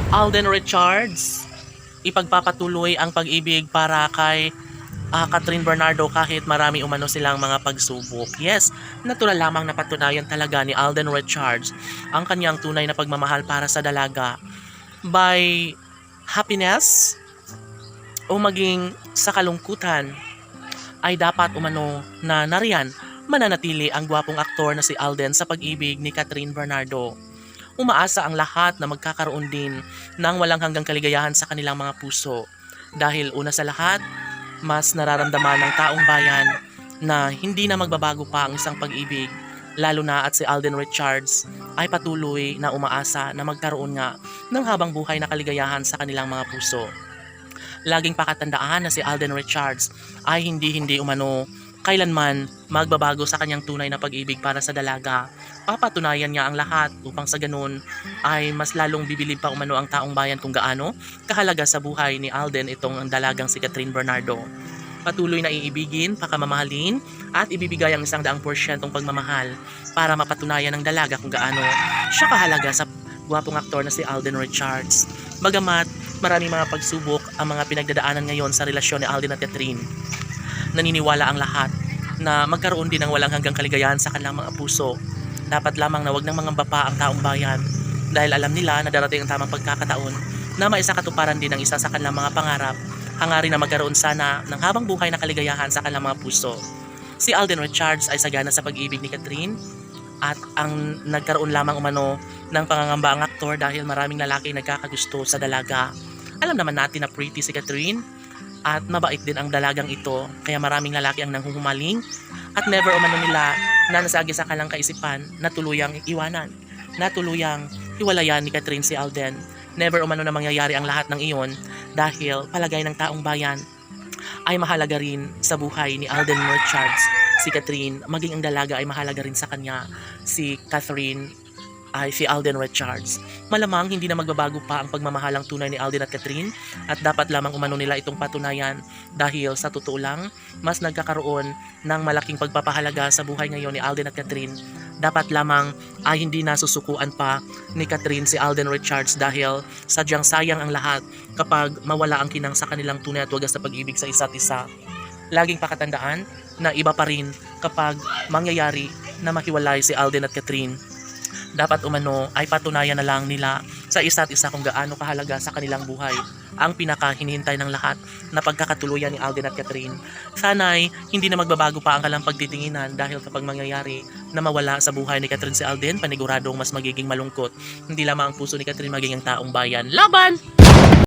Alden Richards, ipagpapatuloy ang pag-ibig para kay Catherine Bernardo kahit marami umano silang mga pagsubok. Yes, natural lamang na patunayan talaga ni Alden Richards ang kanyang tunay na pagmamahal para sa dalaga by happiness o maging sa kalungkutan ay dapat umano na nariyan mananatili ang gwapong aktor na si Alden sa pag-ibig ni Catherine Bernardo. Umaasa ang lahat na magkakaroon din ng walang hanggang kaligayahan sa kanilang mga puso. Dahil una sa lahat, mas nararamdaman ng taong bayan na hindi na magbabago pa ang isang pag-ibig, lalo na at si Alden Richards ay patuloy na umaasa na magkaroon nga ng habang buhay na kaligayahan sa kanilang mga puso. Laging pakatandaan na si Alden Richards ay hindi umano kailanman magbabago sa kanyang tunay na pag-ibig para sa dalaga. Papatunayan niya ang lahat upang sa ganun ay mas lalong bibilib pa umano ang taong bayan kung gaano kahalaga sa buhay ni Alden itong dalagang si Catherine Bernardo. Patuloy na iibigin, pakamamahalin at ibibigay ang 100% pagmamahal para mapatunayan ng dalaga kung gaano siya kahalaga sa gwapong aktor na si Alden Richards. Bagamat maraming mga pagsubok ang mga pinagdadaanan ngayon sa relasyon ni Alden at Catherine, naniniwala ang lahat na magkaroon din ng walang hanggang kaligayahan sa kanilang mga puso. Dapat lamang na wag nang mangamba pa ang taong bayan dahil alam nila na darating ang tamang pagkakataon na maisakatuparan din ang isa sa kanilang mga pangarap, hangarin na magkaroon sana ng habang buhay na kaligayahan sa kanilang mga puso. Si Alden Richards ay sagana sa pag-ibig ni Catherine at ang nagkaroon lamang umano ng pangangamba ang aktor dahil maraming lalaki nagkakagusto sa dalaga. Alam naman natin na pretty si Catherine at mabait din ang dalagang ito, kaya maraming lalaki ang nanghuhumaling at never umano nila na nasagi sa kalang kaisipan na tuluyang iwanan, na tuluyang hiwalayan ni Catherine si Alden. Never umano na mangyayari ang lahat ng iyon dahil palagay ng taong bayan ay mahalaga rin sa buhay ni Alden Richards si Catherine, maging ang dalaga ay mahalaga rin sa kanya si Catherine ay si Alden Richards. Malamang hindi na magbabago pa ang pagmamahalang tunay ni Alden at Catherine at dapat lamang umano nila itong patunayan dahil sa totoo lang, mas nagkakaroon ng malaking pagpapahalaga sa buhay ngayon ni Alden at Catherine. Dapat lamang ay hindi nasusukuan pa ni Catherine si Alden Richards dahil sadyang sayang ang lahat kapag mawala ang kinang sa kanilang tunay at wagas na pag-ibig sa isa't isa. Laging pakatandaan na iba pa rin kapag mangyayari na mahiwalay si Alden at Catherine. Dapat umano ay patunayan na lang nila sa isa't isa kung gaano kahalaga sa kanilang buhay ang pinakahinihintay ng lahat na pagkakatuluyan ni Alden at Catherine. Sana'y hindi na magbabago pa ang kalang pagtitinginan dahil kapag mangyayari na mawala sa buhay ni Catherine si Alden, paniguradong mas magiging malungkot. Hindi lamang ang puso ni Catherine magiging taong bayan. Laban!